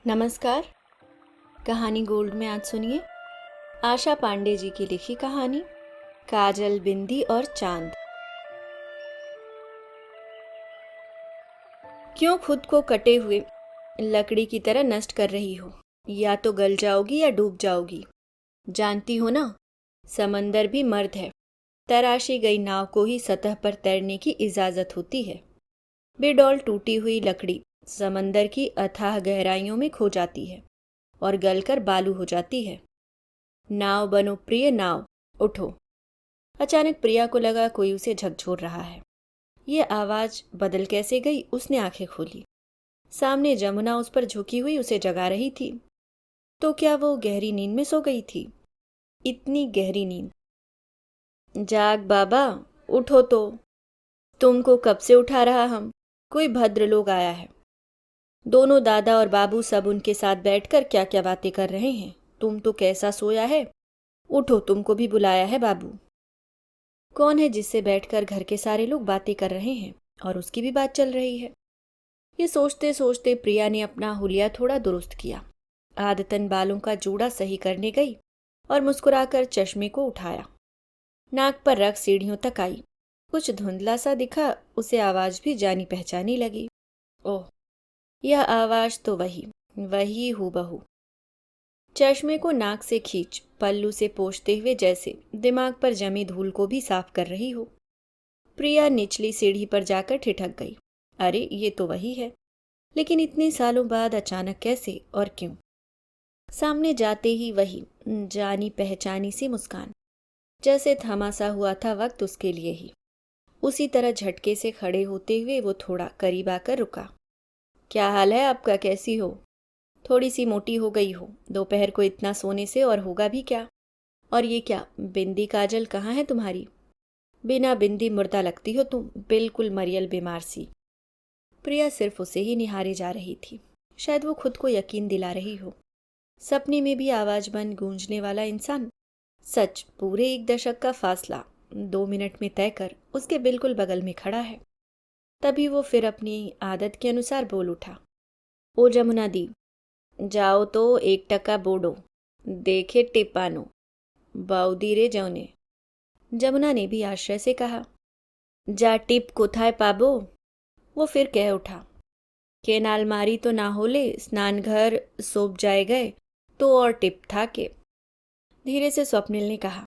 नमस्कार। कहानी गोल्ड में आज सुनिए आशा पांडे जी की लिखी कहानी काजल, बिंदी और चांद। क्यों खुद को कटे हुए लकड़ी की तरह नष्ट कर रही हो? या तो गल जाओगी या डूब जाओगी। जानती हो ना, समंदर भी मर्द है। तराशी गई नाव को ही सतह पर तैरने की इजाजत होती है। बेडौल टूटी हुई लकड़ी समंदर की अथाह गहराइयों में खो जाती है और गलकर बालू हो जाती है। नाव बनो प्रिय नाव, उठो। अचानक प्रिया को लगा कोई उसे झकझोर रहा है। ये आवाज बदल कैसे गई? उसने आंखें खोली। सामने जमुना उस पर झुकी हुई उसे जगा रही थी। तो क्या वो गहरी नींद में सो गई थी? इतनी गहरी नींद! जाग बाबा, उठो तो। तुमको कब से उठा रहा हम? कोई भद्र लोग आया है। दोनों दादा और बाबू सब उनके साथ बैठकर क्या क्या बातें कर रहे हैं। तुम तो कैसा सोया है? उठो, तुमको भी बुलाया है बाबू। कौन है जिससे बैठकर घर के सारे लोग बातें कर रहे हैं और उसकी भी बात चल रही है? ये सोचते सोचते प्रिया ने अपना हुलिया थोड़ा दुरुस्त किया। आदतन बालों का जूड़ा सही करने गई और मुस्कुराकर चश्मे को उठाया। नाक पर रख सीढ़ियों तक आई। कुछ धुंधला सा दिखा उसे आवाज भी जानी पहचानी लगी। ओह, यह आवाज तो वही वही हूबहू। चश्मे को नाक से खींच पल्लू से पोंछते हुए जैसे दिमाग पर जमी धूल को भी साफ कर रही हो। प्रिया निचली सीढ़ी पर जाकर ठिठक गई। अरे, ये तो वही है, लेकिन इतने सालों बाद अचानक कैसे और क्यों? सामने जाते ही वही जानी पहचानी सी मुस्कान, जैसे थमा सा हुआ था वक्त उसके लिए ही। उसी तरह झटके से खड़े होते हुए वो थोड़ा करीब आकर रुका। क्या हाल है आपका? कैसी हो? थोड़ी सी मोटी हो गई हो। दोपहर को इतना सोने से और होगा भी क्या? और ये क्या, बिंदी काजल कहाँ है तुम्हारी? बिना बिंदी मुर्दा लगती हो तुम, बिल्कुल मरियल बीमार सी। प्रिया सिर्फ उसे ही निहारे जा रही थी। शायद वो खुद को यकीन दिला रही हो। सपने में भी आवाज बन गूंजने वाला इंसान सच पूरे 1 दशक का फासला 2 मिनट में तय कर उसके बिल्कुल बगल में खड़ा है। तभी वो फिर अपनी आदत के अनुसार बोल उठा। ओ जमुना दी, जाओ तो 1 टका बोडो, देखे टिपानो, बाउदी रे जौने। जमुना ने भी आश्चर्य से कहा। जा टिप कोथाय पाबो? वो फिर कह उठा। के नालमारी तो ना होले, स्नान घर सोप जाए गए तो और टिप था के। धीरे से स्वप्निल ने कहा।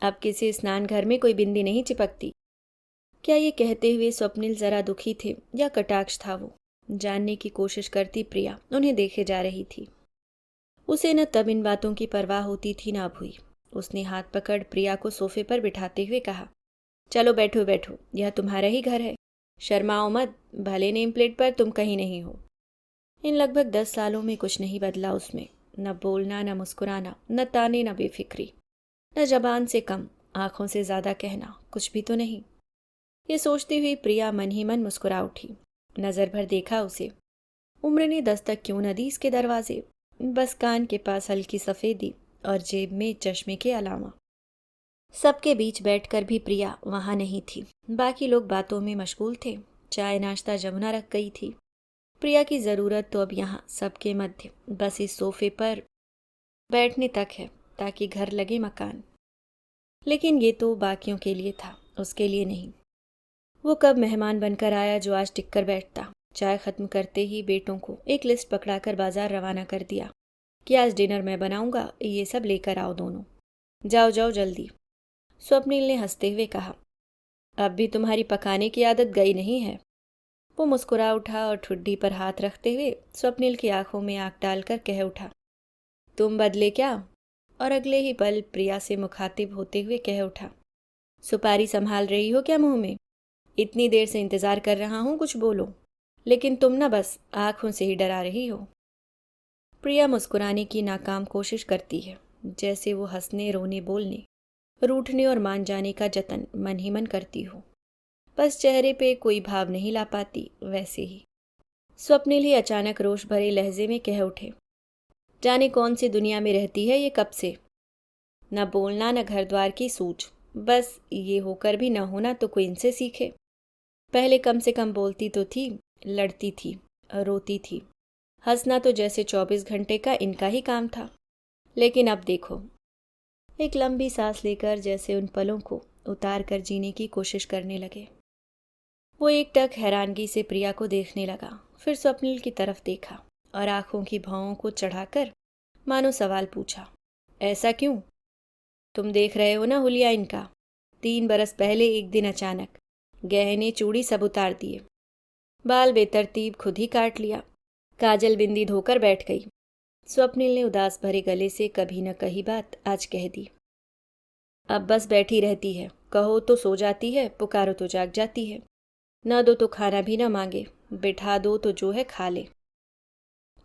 अब किसी स्नान घर में कोई बिंदी नहीं चिपकती। क्या ये कहते हुए स्वप्निल जरा दुखी थे या कटाक्ष था? वो जानने की कोशिश करती प्रिया उन्हें देखे जा रही थी। उसे न तब इन बातों की परवाह होती थी न अब हुई। उसने हाथ पकड़ प्रिया को सोफे पर बिठाते हुए कहा, चलो बैठो बैठो, यह तुम्हारा ही घर है। शर्माओ मत, भले नेम प्लेट पर तुम कहीं नहीं हो। इन लगभग 10 सालों में कुछ नहीं बदला उसमें। न बोलना, न मुस्कुराना, न ताने, न बेफिक्री, न जबान से कम आंखों से ज्यादा कहना, कुछ भी तो नहीं। ये सोचती हुई प्रिया मन ही मन मुस्कुरा उठी। नजर भर देखा उसे। उम्र ने दस्तक क्यों न दी इसके दरवाजे। बस कान के पास हल्की सफेदी और जेब में चश्मे के अलावा। सबके बीच बैठकर भी प्रिया वहां नहीं थी। बाकी लोग बातों में मशगूल थे। चाय नाश्ता जमुना रख गई थी। प्रिया की जरूरत तो अब यहाँ सबके मध्य बस इस सोफे पर बैठने तक है, ताकि घर लगे मकान। लेकिन ये तो बाकियों के लिए था, उसके लिए नहीं। वो कब मेहमान बनकर आया जो आज टिक कर बैठता। चाय खत्म करते ही बेटों को एक लिस्ट पकड़ाकर बाजार रवाना कर दिया कि आज डिनर मैं बनाऊंगा, ये सब लेकर आओ दोनों। जाओ जाओ जल्दी। स्वप्निल ने हंसते हुए कहा। अब भी तुम्हारी पकाने की आदत गई नहीं है? वो मुस्कुरा उठा और ठुड्डी पर हाथ रखते हुए स्वप्निल की आंखों में आंख डालकर कह उठा, तुम बदले क्या? और अगले ही पल प्रिया से मुखातिब होते हुए कह उठा, सुपारी संभाल रही हो क्या मुंह में? इतनी देर से इंतजार कर रहा हूं, कुछ बोलो। लेकिन तुम ना बस आंखों से ही डरा रही हो। प्रिया मुस्कुराने की नाकाम कोशिश करती है, जैसे वो हंसने, रोने, बोलने, रूठने और मान जाने का जतन मन ही मन करती हो। बस चेहरे पे कोई भाव नहीं ला पाती। वैसे ही स्वप्निल ही अचानक रोष भरे लहजे में कह उठे, जाने कौन सी दुनिया में रहती है ये कब से। न बोलना, न घर द्वार की सूझ। बस ये होकर भी न होना तो कोई इनसे सीखे। पहले कम से कम बोलती तो थी, लड़ती थी, रोती थी। हंसना तो जैसे 24 घंटे का इनका ही काम था। लेकिन अब देखो। एक लंबी सांस लेकर जैसे उन पलों को उतार कर जीने की कोशिश करने लगे। वो एकटक हैरानगी से प्रिया को देखने लगा, फिर स्वप्निल की तरफ देखा और आंखों की भौं को चढ़ाकर मानो सवाल पूछा, ऐसा क्यों? तुम देख रहे हो ना हुलिया इनका। 3 बरस पहले एक दिन अचानक गहने चूड़ी सब उतार दिए, बाल बेतरतीब खुद ही काट लिया, काजल बिंदी धोकर बैठ गई। स्वप्निल ने उदास भरे गले से कभी न कही बात आज कह दी। अब बस बैठी रहती है, कहो तो सो जाती है, पुकारो तो जाग जाती है, न दो तो खाना भी न मांगे, बिठा दो तो जो है खा ले।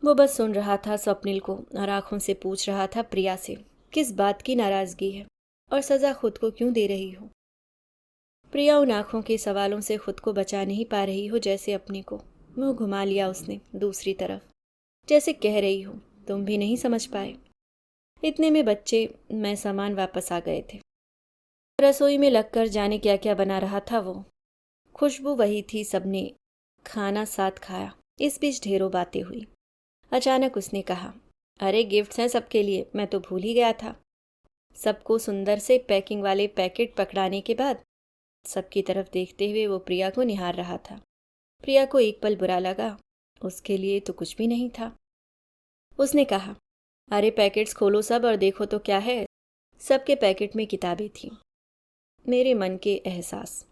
वो बस सुन रहा था स्वप्निल को और आंखों से पूछ रहा था प्रिया से, किस बात की नाराजगी है और सजा खुद को क्यों दे रही हो? प्रिया उन आंखों के सवालों से खुद को बचा नहीं पा रही हो, जैसे अपने को मुंह घुमा लिया उसने दूसरी तरफ, जैसे कह रही हो तुम भी नहीं समझ पाए। इतने में बच्चे मैं सामान वापस आ गए थे। रसोई में लगकर जाने क्या क्या बना रहा था वो। खुशबू वही थी, सबने खाना साथ खाया। इस बीच ढेरों बातें हुई। अचानक उसने कहा, अरे गिफ्ट्स हैं सबके लिए, मैं तो भूल ही गया था। सबको सुंदर से पैकिंग वाले पैकेट पकड़ाने के बाद सबकी तरफ देखते हुए वो प्रिया को निहार रहा था। प्रिया को एक पल बुरा लगा, उसके लिए तो कुछ भी नहीं था। उसने कहा, अरे पैकेट्स खोलो सब और देखो तो क्या है। सबके पैकेट में किताबें थीं। मेरे मन के एहसास।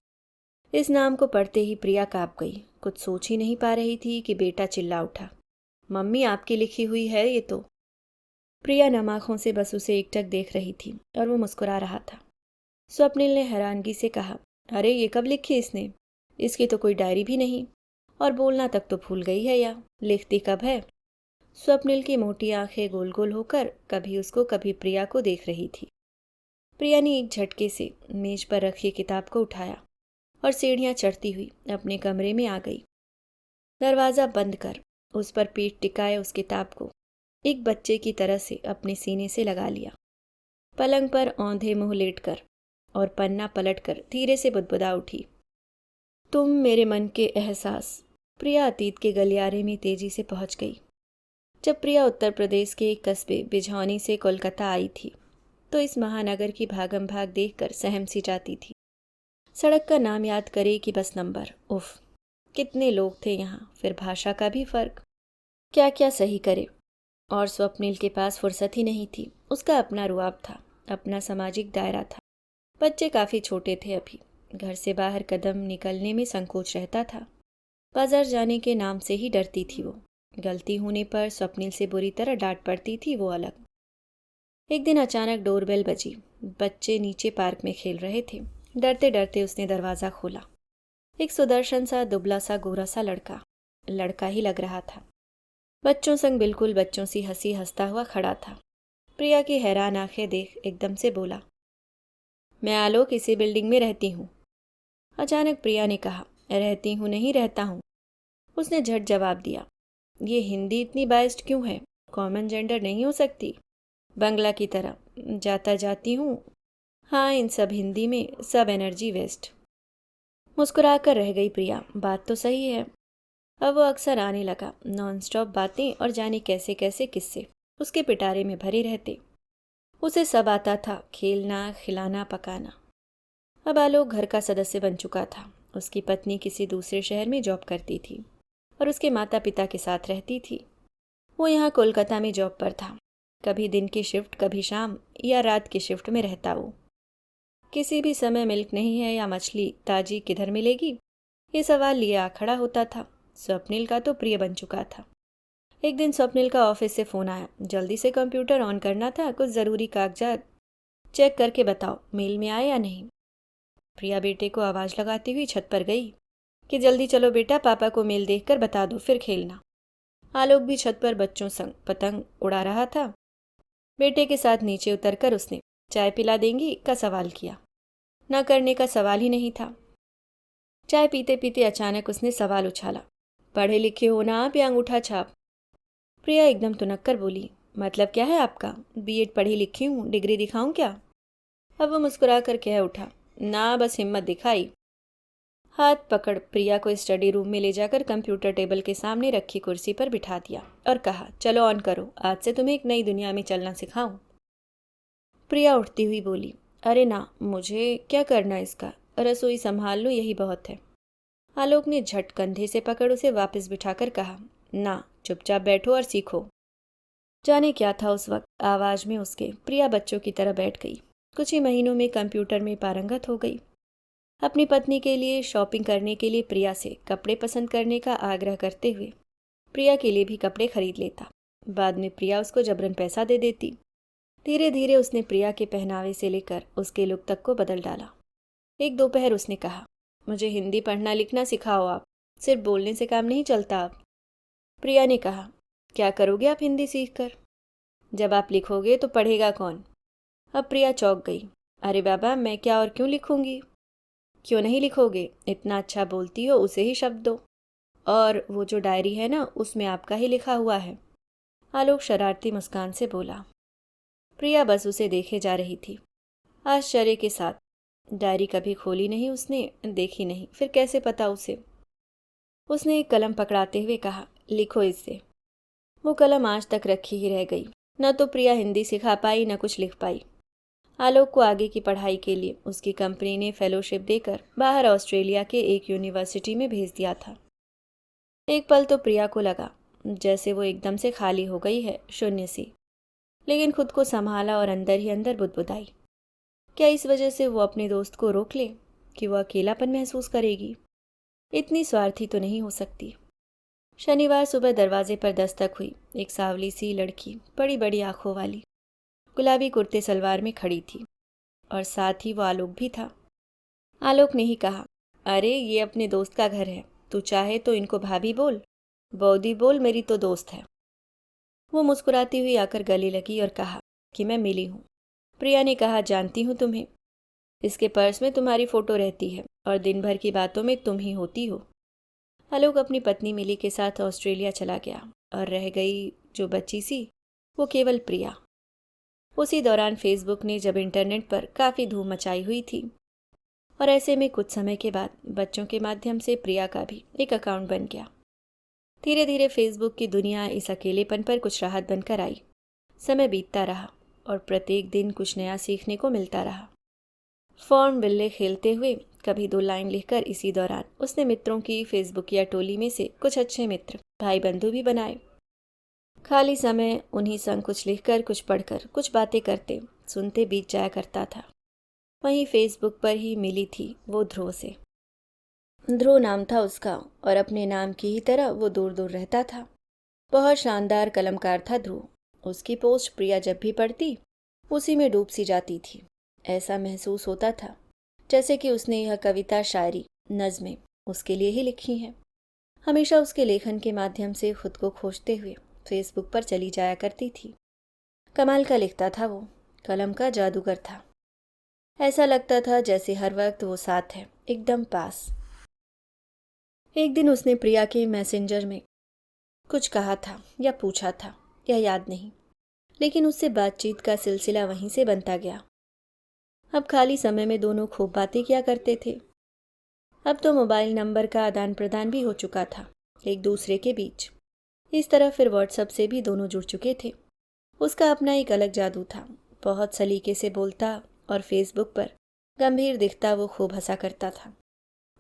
इस नाम को पढ़ते ही प्रिया काँप गई। कुछ सोच ही नहीं पा रही थी कि बेटा चिल्ला उठा, मम्मी आपकी लिखी हुई है ये तो। प्रिया नम आंखों से बस उसे एकटक देख रही थी और वो मुस्कुरा रहा था। स्वप्निल ने हैरानगी से कहा, अरे ये कब लिखी इसने? इसकी तो कोई डायरी भी नहीं, और बोलना तक तो भूल गई है, या लिखती कब है? स्वप्निल की मोटी आंखें गोल गोल होकर कभी उसको कभी प्रिया को देख रही थी। प्रिया ने एक झटके से मेज पर रखी किताब को उठाया और सीढ़ियां चढ़ती हुई अपने कमरे में आ गई। दरवाज़ा बंद कर उस पर पीठ टिकाए उस किताब को एक बच्चे की तरह से अपने सीने से लगा लिया। पलंग पर औंधे मुंह लेटकर और पन्ना पलटकर धीरे से बुदबुदा उठी, तुम मेरे मन के एहसास। प्रिया अतीत के गलियारे में तेजी से पहुंच गई। जब प्रिया उत्तर प्रदेश के एक कस्बे बिझौनी से कोलकाता आई थी तो इस महानगर की भागम भाग देखकर सहम सी जाती थी। सड़क का नाम याद करे कि बस नंबर, उफ कितने लोग थे यहाँ, फिर भाषा का भी फर्क, क्या क्या सही करे। और स्वप्निल के पास फुर्सत ही नहीं थी। उसका अपना रुआब था, अपना सामाजिक दायरा था। बच्चे काफ़ी छोटे थे अभी, घर से बाहर कदम निकलने में संकोच रहता था। बाजार जाने के नाम से ही डरती थी वो। गलती होने पर स्वप्निल से बुरी तरह डांट पड़ती थी, वो अलग। एक दिन अचानक डोरबेल बजी। बच्चे नीचे पार्क में खेल रहे थे। डरते डरते उसने दरवाज़ा खोला। एक सुदर्शन सा दुबला सा गोरा सा लड़का ही लग रहा था। बच्चों संग बिल्कुल बच्चों सी हंसी हंसता हुआ खड़ा था। प्रिया की हैरान आंखें देख एकदम से बोला, मैं आलोक इसी बिल्डिंग में रहती हूँ। अचानक प्रिया ने कहा, रहती हूँ नहीं रहता हूँ। उसने झट जवाब दिया, ये हिंदी इतनी बाइस्ड क्यों है? कॉमन जेंडर नहीं हो सकती? बंगला की तरह जाता जाती हूँ। हाँ, इन सब हिंदी में सब एनर्जी वेस्ट। मुस्कुरा कर रह गई प्रिया। बात तो सही है। अब वो अक्सर आने लगा। नॉनस्टॉप बातें और जाने कैसे कैसे किस्से उसके पिटारे में भरे रहते। उसे सब आता था, खेलना, खिलाना, पकाना। अब आलोक घर का सदस्य बन चुका था। उसकी पत्नी किसी दूसरे शहर में जॉब करती थी और उसके माता पिता के साथ रहती थी। वो यहाँ कोलकाता में जॉब पर था। कभी दिन की शिफ्ट, कभी शाम या रात की शिफ्ट में रहता वो। किसी भी समय मिल्क नहीं है या मछली ताजी किधर मिलेगी, ये सवाल लिए आ खड़ा होता था। स्वप्निल का तो प्रिय बन चुका था। एक दिन स्वप्निल का ऑफिस से फ़ोन आया। जल्दी से कंप्यूटर ऑन करना था, कुछ ज़रूरी कागजात चेक करके बताओ मेल में आए या नहीं। प्रिया बेटे को आवाज़ लगाती हुई छत पर गई कि जल्दी चलो बेटा, पापा को मेल देखकर बता दो, फिर खेलना। आलोक भी छत पर बच्चों संग पतंग उड़ा रहा था। बेटे के साथ नीचे उतरकर उसने चाय पिला देंगी का सवाल किया। न करने का सवाल ही नहीं था। चाय पीते पीते अचानक उसने सवाल उछाला, पढ़े लिखे हो ना आप या अंगूठा छाप? प्रिया एकदम तुनक कर बोली, मतलब क्या है आपका? बीएड पढ़ी लिखी हूँ, डिग्री दिखाऊं क्या? अब वो मुस्कुरा कर कह उठा, ना बस हिम्मत दिखाई। हाथ पकड़ प्रिया को स्टडी रूम में ले जाकर कंप्यूटर टेबल के सामने रखी कुर्सी पर बिठा दिया और कहा, चलो ऑन करो, आज से तुम्हें एक नई दुनिया में चलना सिखाऊं। प्रिया उठती हुई बोली, अरे ना, मुझे क्या करना इसका, रसोई संभाल लो, यही बहुत है। आलोक ने झट कंधे से पकड़ उसे वापस बिठाकर कहा, ना, चुपचाप बैठो और सीखो। जाने क्या था उस वक्त आवाज में उसके, प्रिया बच्चों की तरह बैठ गई। कुछ ही महीनों में कंप्यूटर में पारंगत हो गई। अपनी पत्नी के लिए शॉपिंग करने के लिए प्रिया से कपड़े पसंद करने का आग्रह करते हुए प्रिया के लिए भी कपड़े खरीद लेता। बाद में प्रिया उसको जबरन पैसा दे देती। धीरे धीरे उसने प्रिया के पहनावे से लेकर उसके लुक तक को बदल डाला। एक दोपहर उसने कहा, मुझे हिंदी पढ़ना लिखना सिखाओ आप, सिर्फ बोलने से काम नहीं चलता आप। प्रिया ने कहा, क्या करोगे आप हिंदी सीख कर? जब आप लिखोगे तो पढ़ेगा कौन? अब प्रिया चौंक गई। अरे बाबा, मैं क्या और क्यों लिखूंगी? क्यों नहीं लिखोगे? इतना अच्छा बोलती हो, उसे ही शब्द दो। और वो जो डायरी है ना, उसमें आपका ही लिखा हुआ है। आलोक शरारती मुस्कान से बोला। प्रिया बस उसे देखे जा रही थी, आश्चर्य के साथ। डायरी कभी खोली नहीं उसने, देखी नहीं, फिर कैसे पता उसे? उसने एक कलम पकड़ाते हुए कहा, लिखो इससे। वो कलम आज तक रखी ही रह गई। न तो प्रिया हिंदी सिखा पाई, न कुछ लिख पाई। आलोक को आगे की पढ़ाई के लिए उसकी कंपनी ने फेलोशिप देकर बाहर ऑस्ट्रेलिया के एक यूनिवर्सिटी में भेज दिया था। एक पल तो प्रिया को लगा जैसे वो एकदम से खाली हो गई है, शून्य सी। लेकिन खुद को संभाला और अंदर ही अंदर बुदबुदाई, क्या इस वजह से वो अपने दोस्त को रोक ले कि वो अकेलापन महसूस करेगी? इतनी स्वार्थी तो नहीं हो सकती। शनिवार सुबह दरवाजे पर दस्तक हुई। एक सांवली सी लड़की, बड़ी बड़ी आंखों वाली, गुलाबी कुर्ते सलवार में खड़ी थी और साथ ही वो आलोक भी था। आलोक ने ही कहा, अरे ये अपने दोस्त का घर है, तू चाहे तो इनको भाभी बोल, बौदी बोल, मेरी तो दोस्त है। वो मुस्कुराती हुई आकर गले लगी और कहा कि मैं मिली हूँ। प्रिया ने कहा, जानती हूँ तुम्हें, इसके पर्स में तुम्हारी फोटो रहती है और दिन भर की बातों में तुम ही होती हो। आलोक अपनी पत्नी मिली के साथ ऑस्ट्रेलिया चला गया और रह गई जो बच्ची सी, वो केवल प्रिया। उसी दौरान फेसबुक ने जब इंटरनेट पर काफ़ी धूम मचाई हुई थी और ऐसे में कुछ समय के बाद बच्चों के माध्यम से प्रिया का भी एक अकाउंट बन गया। धीरे धीरे फेसबुक की दुनिया इस अकेलेपन पर कुछ राहत बनकर आई। समय बीतता रहा और प्रत्येक दिन कुछ नया सीखने को मिलता रहा। फॉर्म बिल्ले खेलते हुए कभी 2 लाइन लिखकर इसी दौरान उसने मित्रों की फेसबुक या टोली में से कुछ अच्छे मित्र, भाई बंधु भी बनाए। खाली समय उन्हीं संग कुछ लिखकर, कुछ पढ़कर, कुछ बातें करते सुनते बीत जाया करता था। वहीं फेसबुक पर ही मिली थी वो ध्रुव से। ध्रुव नाम था उसका और अपने नाम की ही तरह वो दूर दूर रहता था। बहुत शानदार कलमकार था ध्रुव। उसकी पोस्ट प्रिया जब भी पढ़ती उसी में डूब सी जाती थी। ऐसा महसूस होता था जैसे कि उसने यह कविता, शायरी, नज़में उसके लिए ही लिखी हैं। हमेशा उसके लेखन के माध्यम से खुद को खोजते हुए फेसबुक पर चली जाया करती थी। कमाल का लिखता था वो, कलम का जादूगर था। ऐसा लगता था जैसे हर वक्त वो साथ है, एकदम पास। एक दिन उसने प्रिया के मैसेंजर में कुछ कहा था या पूछा था, यह याद नहीं, लेकिन उससे बातचीत का सिलसिला वहीं से बनता गया। अब खाली समय में दोनों खूब बातें किया करते थे। अब तो मोबाइल नंबर का आदान प्रदान भी हो चुका था एक दूसरे के बीच। इस तरह फिर व्हाट्सएप से भी दोनों जुड़ चुके थे। उसका अपना एक अलग जादू था। बहुत सलीके से बोलता और फेसबुक पर गंभीर दिखता वो खूब हंसा करता था।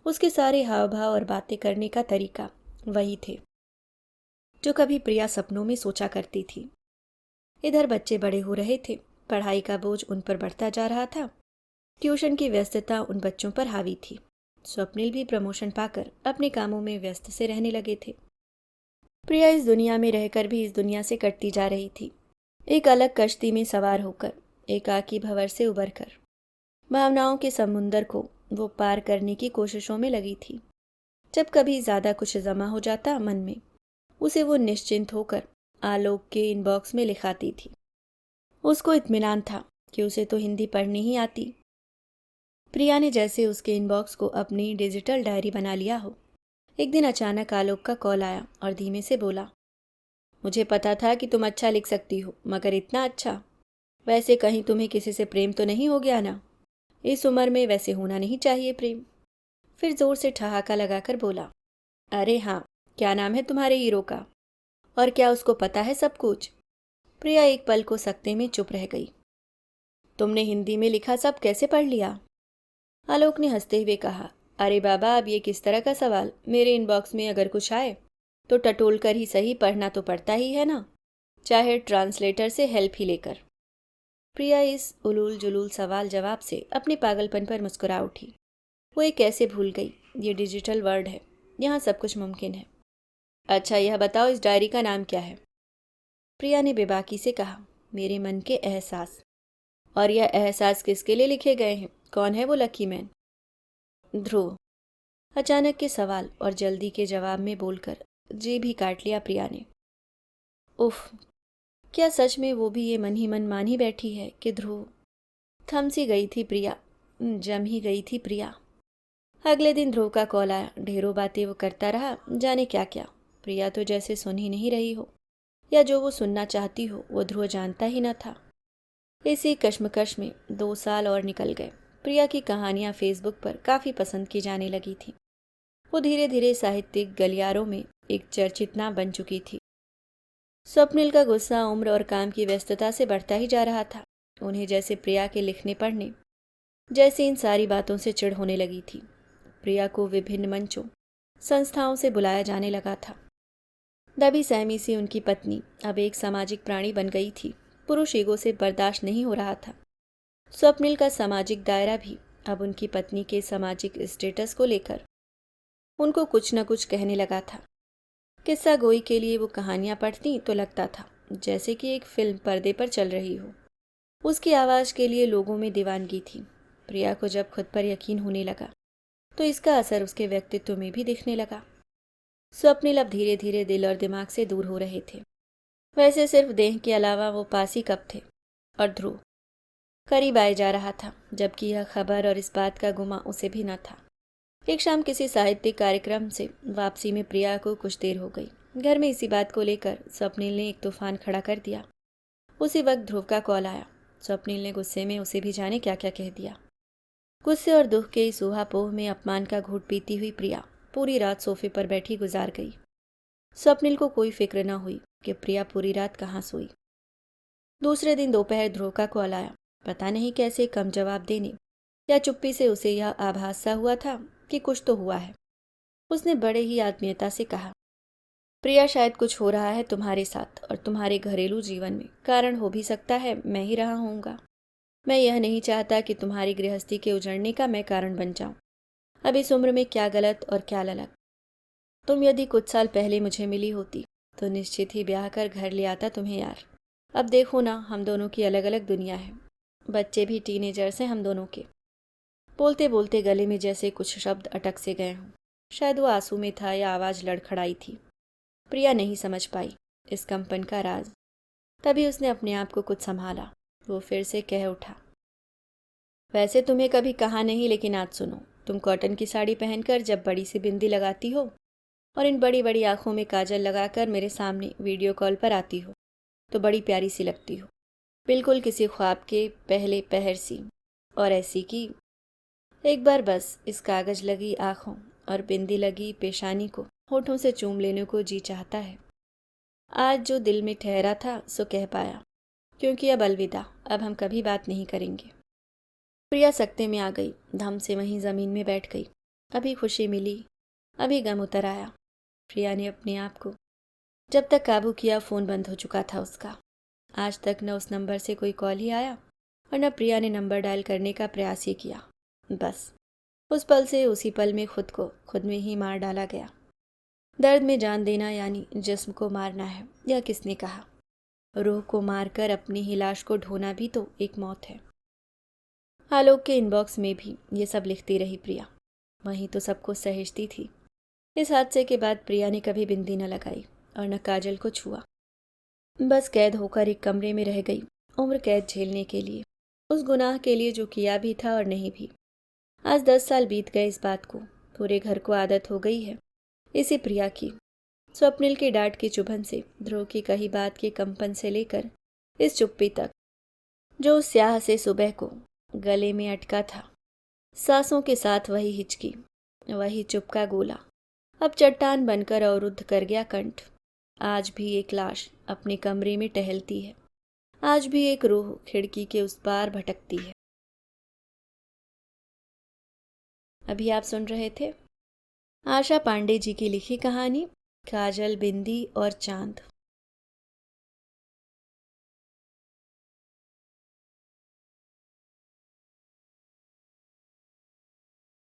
उसके सारे हाव भाव और बातें करने का तरीका वही थे जो कभी प्रिया सपनों में सोचा करती थी। इधर बच्चे बड़े हो रहे थे, पढ़ाई का बोझ उन पर बढ़ता जा रहा था। ट्यूशन की व्यस्तता उन बच्चों पर हावी थी। स्वप्निल भी प्रमोशन पाकर अपने कामों में व्यस्त से रहने लगे थे। प्रिया इस दुनिया में रहकर भी इस दुनिया से कटती जा रही थी, एक अलग कश्ती में सवार होकर, एकाकी भंवर से उबरकर। भावनाओं के समुंदर को वो पार करने की कोशिशों में लगी थी। जब कभी ज़्यादा कुछ जमा हो जाता मन में, उसे वो निश्चिंत होकर आलोक के इनबॉक्स में लिखाती थी। उसको इत्मीनान था कि उसे तो हिंदी पढ़नी ही आती। प्रिया ने जैसे उसके इनबॉक्स को अपनी डिजिटल डायरी बना लिया हो। एक दिन अचानक आलोक का कॉल आया और धीमे से बोला, मुझे पता था कि तुम अच्छा लिख सकती हो, मगर इतना अच्छा? वैसे कहीं तुम्हें किसी से प्रेम तो नहीं हो गया ना? इस उम्र में वैसे होना नहीं चाहिए प्रेम। फिर जोर से ठहाका लगाकर बोला, अरे हाँ, क्या नाम है तुम्हारे हीरो का? और क्या उसको पता है सब कुछ? प्रिया एक पल को सकते में चुप रह गई। तुमने हिंदी में लिखा सब कैसे पढ़ लिया? आलोक ने हंसते हुए कहा, अरे बाबा, अब ये किस तरह का सवाल? मेरे इनबॉक्स में अगर कुछ आए तो टटोल कर ही सही पढ़ना तो पड़ता ही है ना, चाहे ट्रांसलेटर से हेल्प ही लेकर। प्रिया इस उलूल जुलूल सवाल जवाब से अपने पागलपन पर मुस्कुरा उठी। वो ये कैसे भूल गई, ये डिजिटल वर्ल्ड है, यहाँ सब कुछ मुमकिन है। अच्छा यह बताओ, इस डायरी का नाम क्या है? प्रिया ने बेबाकी से कहा, मेरे मन के एहसास। और यह एहसास किसके लिए लिखे गए हैं? कौन है वो लकी मैन? ध्रुव। अचानक के सवाल और जल्दी के जवाब में बोलकर जी भी काट लिया प्रिया ने। उफ, क्या सच में वो भी ये मन ही मन मान ही बैठी है कि ध्रुव? थम सी गई थी प्रिया, जम ही गई थी प्रिया। अगले दिन ध्रुव का कॉल आया। ढेरों बातें वो करता रहा, जाने क्या क्या। प्रिया तो जैसे सुन ही नहीं रही हो, या जो वो सुनना चाहती हो वो ध्रुव जानता ही न था। इसी कश्मकश में 2 साल और निकल गए। प्रिया की कहानियां फेसबुक पर काफ़ी पसंद की जाने लगी थी। वो धीरे धीरे साहित्यिक गलियारों में एक चर्चित नाम बन चुकी थी। स्वप्निल का गुस्सा उम्र और काम की व्यस्तता से बढ़ता ही जा रहा था। उन्हें जैसे प्रिया के लिखने पढ़ने जैसे इन सारी बातों से चिढ़ होने लगी थी। प्रिया को विभिन्न मंचों, संस्थाओं से बुलाया जाने लगा था। दबी सहमी सी उनकी पत्नी अब एक सामाजिक प्राणी बन गई थी। पुरुष ईगो से बर्दाश्त नहीं हो रहा था। स्वप्निल का सामाजिक दायरा भी अब उनकी पत्नी के सामाजिक स्टेटस को लेकर उनको कुछ न कुछ कहने लगा था। किस्सा गोई के लिए वो कहानियां पढ़ती तो लगता था जैसे कि एक फिल्म पर्दे पर चल रही हो। उसकी आवाज़ के लिए लोगों में दीवानगी थी। प्रिया को जब खुद पर यकीन होने लगा तो इसका असर उसके व्यक्तित्व में भी दिखने लगा। स्वप्निल अब धीरे धीरे दिल और दिमाग से दूर हो रहे थे। वैसे सिर्फ देह के अलावा वो पास ही कब थे, और ध्रुव करीब आए जा रहा था, जबकि यह खबर और इस बात का गुमा उसे भी न था। एक शाम किसी साहित्यिक कार्यक्रम से वापसी में प्रिया को कुछ देर हो गई। घर में इसी बात को लेकर स्वप्निल ने एक तूफान खड़ा कर दिया। उसी वक्त ध्रुव का कॉल आया। स्वप्निल ने गुस्से में उसे भी जाने क्या क्या कह दिया। गुस्से और दुख के इस ऊहापोह में अपमान का घूंट पीती हुई प्रिया पूरी रात सोफे पर बैठी गुजार गई। स्वप्निल को कोई फिक्र न हुई कि प्रिया पूरी रात कहाँ सोई। दूसरे दिन दोपहर ध्रुव का कॉल आया। पता नहीं कैसे कम जवाब देने या चुप्पी से उसे यह आभास सा हुआ था कि कुछ तो हुआ है। उसने बड़े ही आत्मीयता से कहा, प्रिया, शायद कुछ हो रहा है तुम्हारे साथ और तुम्हारे घरेलू जीवन में। कारण हो भी सकता है मैं ही रहा होऊंगा। मैं यह नहीं चाहता कि तुम्हारी गृहस्थी के उजड़ने का मैं कारण बन जाऊं। अब इस उम्र में क्या गलत और क्या ललक। तुम यदि कुछ साल पहले मुझे मिली होती तो निश्चित ही ब्याह कर घर ले आता तुम्हें यार। अब देखो ना, हम दोनों की अलग अलग दुनिया है। बच्चे भी टीनेजर्स हैं हम दोनों के। बोलते बोलते गले में जैसे कुछ शब्द अटक से गए हों। शायद वो आंसू में था या आवाज़ लड़खड़ाई थी। प्रिया नहीं समझ पाई इस कंपन का राज। तभी उसने अपने आप को कुछ संभाला। वो फिर से कह उठा, वैसे तुम्हें कभी कहा नहीं, लेकिन आज सुनो। तुम कॉटन की साड़ी पहनकर जब बड़ी सी बिंदी लगाती हो और इन बड़ी बड़ी आंखों में काजल लगाकर मेरे सामने वीडियो कॉल पर आती हो तो बड़ी प्यारी सी लगती हो, बिल्कुल किसी ख्वाब के पहले पहर सी। और ऐसी कि एक बार बस इस कागज लगी आंखों और बिंदी लगी पेशानी को होठों से चूम लेने को जी चाहता है। आज जो दिल में ठहरा था सो कह पाया, क्योंकि अब अलविदा, अब हम कभी बात नहीं करेंगे। प्रिया सकते में आ गई, धम से वहीं ज़मीन में बैठ गई। अभी खुशी मिली, अभी गम उतर आया। प्रिया ने अपने आप को जब तक काबू किया, फ़ोन बंद हो चुका था उसका। आज तक न उस नंबर से कोई कॉल ही आया और न प्रिया ने नंबर डायल करने का प्रयास ही किया। बस उस पल से उसी पल में खुद को खुद में ही मार डाला गया। दर्द में जान देना यानी जिस्म को मारना है, यह किसने कहा? रूह को मारकर अपनी ही लाश को ढोना भी तो एक मौत है। आलोक के इनबॉक्स में भी ये सब लिखती रही प्रिया। वहीं तो सबको सहेजती थी। इस हादसे के बाद प्रिया ने कभी बिंदी न लगाई और न काजल को छुआ। बस कैद होकर एक कमरे में रह गई, उम्र कैद झेलने के लिए, उस गुनाह के लिए जो किया भी था और नहीं भी। आज 10 साल बीत गए इस बात को। पूरे घर को आदत हो गई है इसी प्रिया की। स्वप्निल की डांट की चुभन से, ध्रुव की कही बात के कंपन से लेकर इस चुप्पी तक जो उस स्याह से सुबह को गले में अटका था। सांसों के साथ वही हिचकी, वही चुपका गोला अब चट्टान बनकर अवरुद्ध कर गया कंठ। आज भी एक लाश अपने कमरे में टहलती है, आज भी एक रूह खिड़की के उस पार भटकती है। अभी आप सुन रहे थे आशा पांडे जी की लिखी कहानी काजल, बिंदी और चांद।